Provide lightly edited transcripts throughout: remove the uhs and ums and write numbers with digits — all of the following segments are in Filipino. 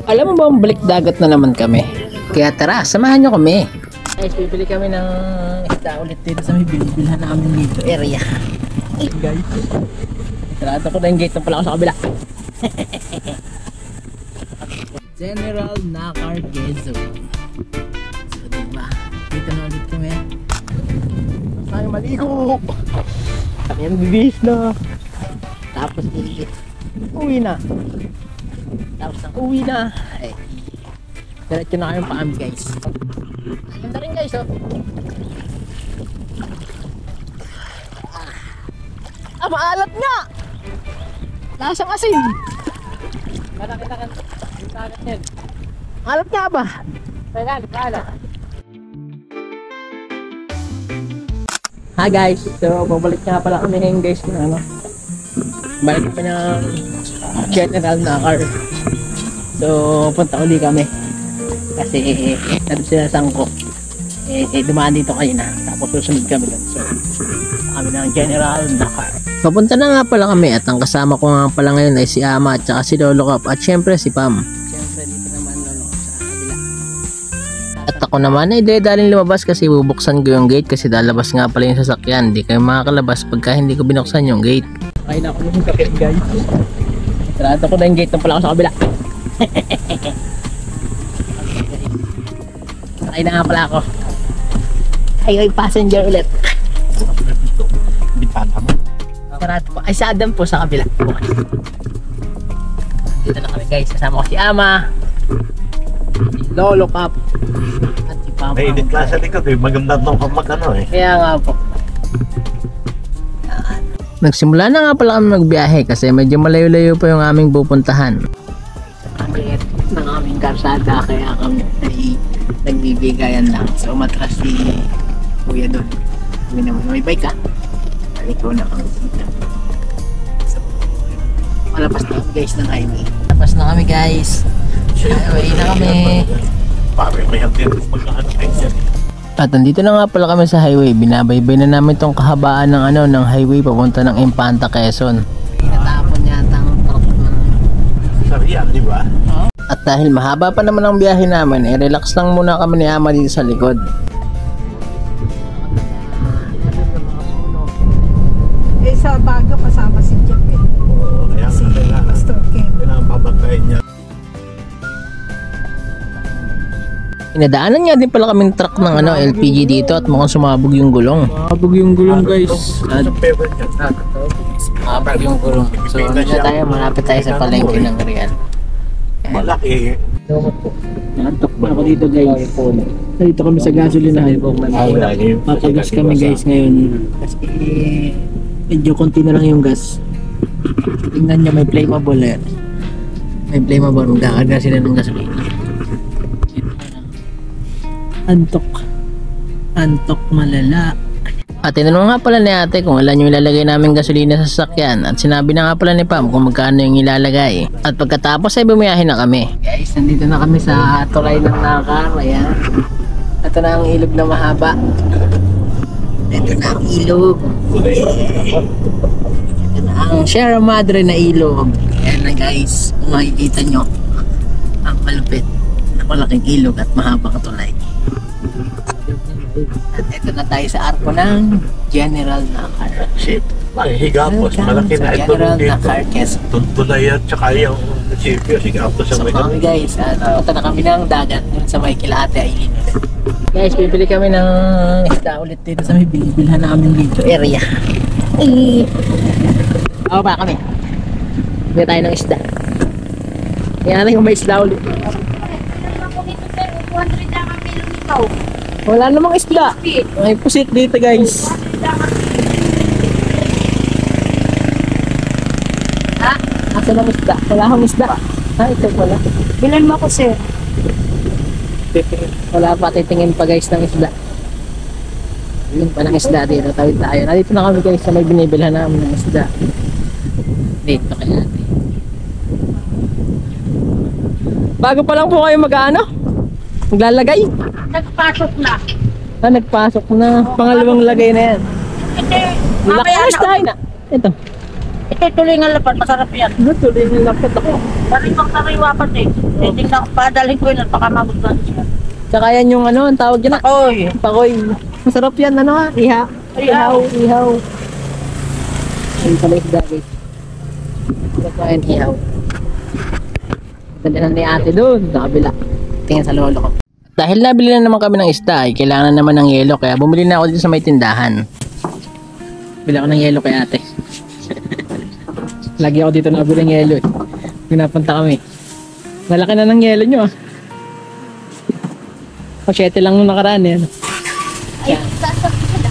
Alam mo ba, balik dagat na naman kami. Kaya tara, samahan nyo kami. Guys, bibili kami ng isda ulit dito sa may binibilhan namin dito area. Guys, sarado ko na yung gate na pala ako sa kabila. General Nakar Quezon. So diba, dito na ulit kami. Tayo maligo. Kami ang bibis na. Tapos uwi na. Tapos nang uwi na, eh, diretso na kayong paam guys. Ganda rin guys, oh. Maalat nga! Lasang asin! Malaki-lakan. Maalat nga ba? Maalat. Hi guys, so babalik nga pala kami ngayon guys na ano. Balik pa ng General Nakar. So punta uli kami kasi nandun sila sangko dumaan dito kayo na tapos susunod kami doon. So kami ng General Nakar. Papunta na nga pala kami at ang kasama ko nga pala ngayon ay si Ama at saka si Lolo Kap at syempre si Pam. Syempre dito naman Lolo Kap sa kabila. At ako naman ay daling lumabas kasi bubuksan ko yung gate kasi lalabas nga pala yung sasakyan. Hindi kayo makakalabas pagka hindi ko binuksan yung gate. Kaya na ako yung kapit guys. Sarado ko na yung gate na pala ako sa kabila. Sakay na nga pala ako. Ay passenger ulit. Sarado po. Ay sa Adam po sa kabila. Okay. Dito na kami guys. Kasama ko si Ama, si Lolo Kap at si Pam. May edit class sa likod eh. Maganda itong mag-ano eh. Kaya nga po. Nagsimula na nga pala kami magbiyahe kasi medyo malayo-layo pa yung aming pupuntahan. Kami ng aming karsada kaya kami ay nagbibigayan lang. So umatras si Kuya doon. Kami naman may bike ha. Ikaw na kami dito. So malapas na kami guys ng highway. Malapas na kami guys. Highway na kami. Pare may hanggang mag-ano guys yan. At nandito na nga pala kami sa highway. Binabaybay na namin tong kahabaan ng ng highway papunta ng Infanta, Quezon. Natapon yata ang truck ng Sariyan, di ba? At dahil mahaba pa naman ang biyahe namin, relax lang muna kami ni Ama dito sa likod. Eh sa Baguio kasama si Jeff eh. Oo, kaya Si Pastor Ken. kailangan pabantayin niya. Inadaanan nga din pala kaming truck ng LPG dito at mukhang sumabog yung gulong. Sumabog yung gulong guys. At sumabog yung gulong. So tayo, malapit tayo sa palengke ng Real. Malaki. Naantok ba ako dito guys? Dito kami sa gasolinahan. Papagas kami guys ngayon. Kasi medyo konti na lang yung gas. Tingnan nyo, may flammable eh. May flammable. Magkakaga sila ng gasolina. Antok malala. At tinanong nga pala ni ate kung ilan yung ilalagay namin gasolina sa sasakyan at sinabi na nga pala ni Pam kung magkano yung ilalagay. At pagkatapos ay bumiyahe na kami. Guys, nandito na kami sa tulay ng Nakar. Ayan. Ito na ang ilog na mahaba. Ito na ang ilog. Ito na ang Sierra Madre na ilog. Ayan na guys, kung makikita nyo ang malupit na malaking ilog at mahabang tulay. At ito na tayo sa arko ng General Nakar. Shit. Higapos. Malaki na ito General dito. Nakar Quezon. Tuntulay at saka yung munisipyo. Higapos sa So may kami guys, at punta na kami ng dagat yun sa may Kilate Island. Guys, bibili kami ng isda ulit dito sa may binibilhan namin dito area. Ako ba kami? Bili tayo ng isda. Kaya na yung may isda ulit. Wala namang isda. May pusit dito guys. Ha? Asa namang isda? Wala akong isda. Ha? Ito pala. Bilan mo ako sir. Wala pa, titingin pa guys ng isda. Yun pa ng isda dito. Tawid tayo. Nandito na kami guys sa may binibilhan namin ng isda. Dito kay ate. Bago pa lang po kayo mag-ano? Maglalagay? Nagpasok na. Nagpasok na. Pangalawang lagay na yan. Hindi. Laki Mamaya ng isda na. na. Ito. ito tulingan lapad, masarap yan. Ano, tuloy ng lapit ako. Sariwang-sariwa pa din. Tingnan, padalhin ko yun at baka magustuhan siya. Tsaka yan yung ano, ang tawag dyan na. Oy, Pakoy. Masarap yan, ano ha? Ihaw. Ayun pala isda guys. Ito po yan, ihaw. Ganda na ni ate doon, sa kabila. Tingnan sa lolo ko. Dahil nabili na naman kami ng isda, ay kailangan naman ng yelo, kaya bumili na ako dito sa may tindahan. Bili ako ng yelo kay ate. Lagi ako dito nabili ng yelo eh. Pinapunta kami. Malaki na ng yelo nyo ah. O, 7 lang nung nakaraan eh. Ay, sasabi ko na.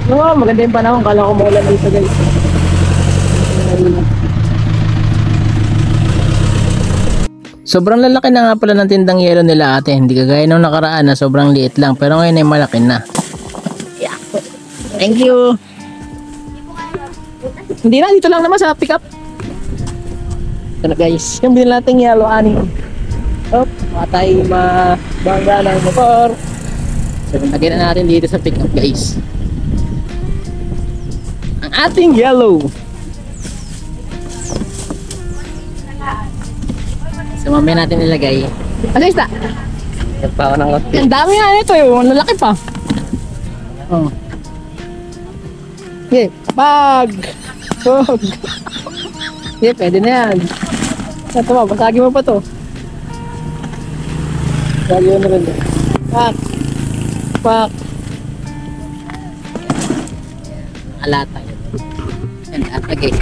Oo, maganda yung panahon. Kala ko maulan dito guys. Sobrang lalaki na nga pala ng tindang yelo nila ate. Hindi kagaya nung nakaraan na sobrang liit lang. Pero ngayon ay malaki na. Yeah. Thank you. Hindi na, dito lang naman sa pick up. Ito na guys. Yung binili nating yellow ani. Op, matay mabangga ng motor. So, lagyan na natin dito sa pick up guys. Ang ating yellow. So mamaya natin ilagay. Ano isda? Nagpawa ng lote. Ang dami nga nito eh. Ang lalaki pa. Oh. Okay, pag! Pag! Okay, pwede na yan. Ito ba, basagin mo pa to. Basagin mo na rin. Pak! Pak! Alata yun. Yan, lagay.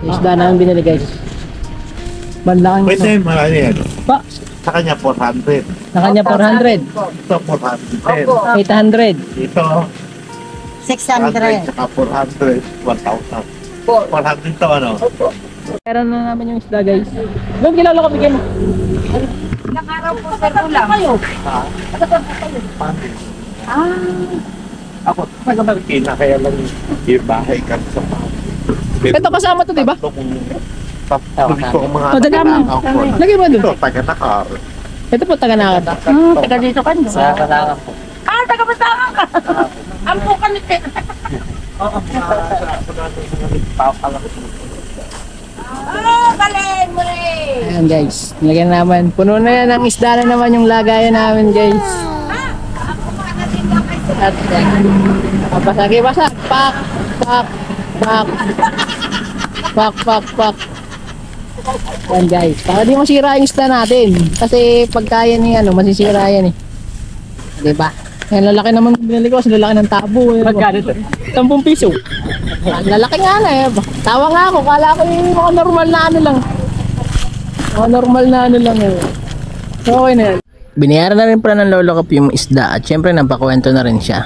Yung isda namin binili guys. Banlakan Pwede, marami yan. Pa, Sa kanya 400. sa kanya 400. Ito 410. 800. Dito 600. 100 saka 400. 1,000. 400 to ano? Pera na naman yung isda guys. Doon kilala ko bigyan mo. Ilang araw po, sir, ulam. Ako, nagkakita kaya lang yung bahay ka sa bahay. Ito kasama to, di ba? Tapos ko ang mga O, dala mo. anak ko. Lagay mo doon. Ito, taga-nakar. Ito po, taga-nakata. Taga dito ka nyo. Sa kasama po. Taga Batangan ka. Ampo ka nito. Oo, Galing mo rin. Ayan guys, nilagyan naman. Puno na yan ang isda na naman yung lagayan namin guys. At basag, basag. Pak, pak, pak. Pak, pak, pak. Ayan guys, para di masira yung isda natin. Kasi pagka yan eh, ano, masisira yan eh. Diba? Ayan, lalaki naman binili ko. Kasi lalaki ng tabo. Magkano ito? 10 piso. Ang lalaki nga na eh. Tawa nga ako. Kala ko yung mga normal na ano lang. Mga normal na ano lang eh. So okay na yan. Binayaran na rin pala ng lolo ko yung isda. At syempre napakwento na rin siya.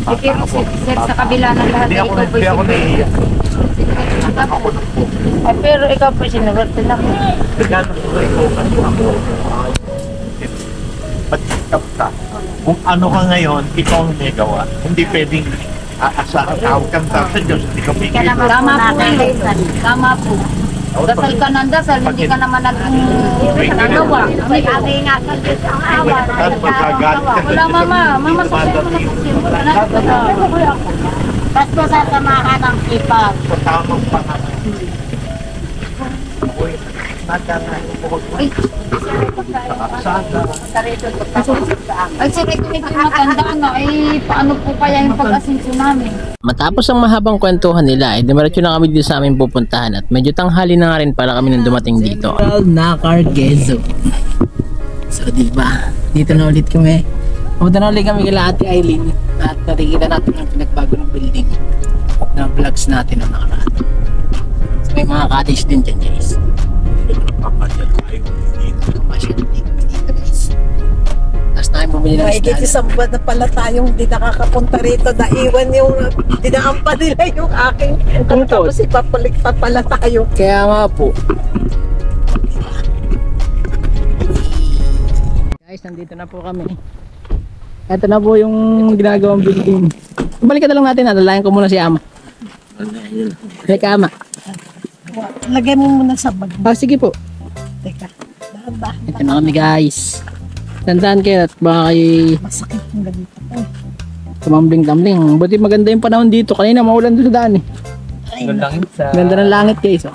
Sige, sir, sa kabila ng lahat Hindi ay ako ikaw po hindi ako naiiyak. Ako na po. Pero ikaw po sinurot din ako. Gano'n ko ito kasi ako. Pagkikap ka. Kung ano ka ngayon, ikaw ang may gawa. Hindi pwedeng aasahan tawag kang sa Diyos. Hindi ka may gawa. Tama po yun. Tama po. Dasal ka ng dasal, hindi ka naman nagawa. May ate nga sa Diyos ang awa. Tapos magagalit ka. Wala mama, mama sa Basta sa samahan ng ipag. Sa tamang panahon. Uy, nagkakaroon ko. Ay, sir, ito medyo matanda na. Ay, paano po kaya yung pag-asinso namin? Matapos ang mahabang kwentuhan nila, ay dumiretso na kami dito sa aming pupuntahan. At medyo tanghali na nga rin pala kami nang dumating dito. Nakar Quezon. So diba, dito na ulit kami. Pumunta na ulit kami kila Ate Eileen. At nakikita natin yung pinagbago ng building na vlogs natin na nakaraan. So may mga cottage din dyan guys. Papasyal tayo dito. Commercial dito guys. Tapos na kayo bumili ng Mahigit isda. isang buwan na pala tayong di nakakapunta rito. Naiwan yung dinaan pa nila yung aking Tungkol. tapos ipapalik pa pala tayo. Kaya nga po. Guys, nandito na po kami. Ito na po yung ginagawang building. Balikan na lang natin, alalayan ko muna si Ama. Teka, Ama. Lagay mo muna sa bag. Ah, sige po. Teka. Dahan-dahan. Ito na kami guys. Tandaan kayo at baka kayo Masakit yung ganito. tumambling-tambling. Buti maganda yung panahon dito. Kanina maulan doon sa daan eh. Ganda ng langit guys. Oh.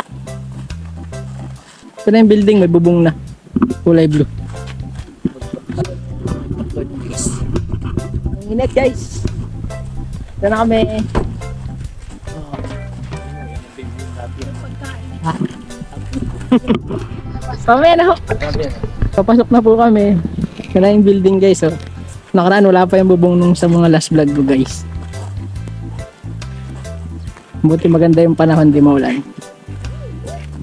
Ito na yung building, may bubong na. Kulay blue. Ang init guys. Ito na kami. Mamaya na ho. Papasok na po kami. Ito na yung building guys. Oh. Nakaraan wala pa yung bubong nung sa mga last vlog ko guys. Buti maganda yung panahon, di maulan.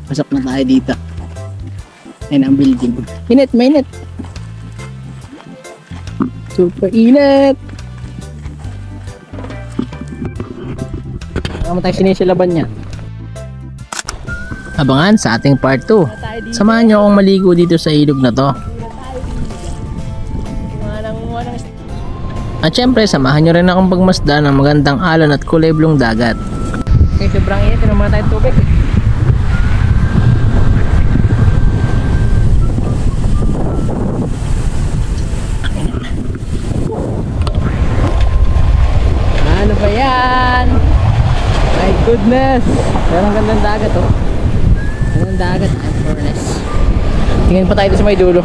Pasok na tayo dito. Ayun ang building. Init, mainit. Super init. Kama tayo sinisilaban niya. Abangan sa ating part 2. Samahan nyo akong maligo dito sa ilog na to. At syempre, samahan nyo rin akong pagmasdan ng magandang alon at kulay blong dagat. Okay, sobrang init. Tinan muna tayo tubig. Ano ba yan? My goodness! Pero ang gandang dagat oh. Gandang dagat, I'm furnace. Tingin pa tayo sa may dulo.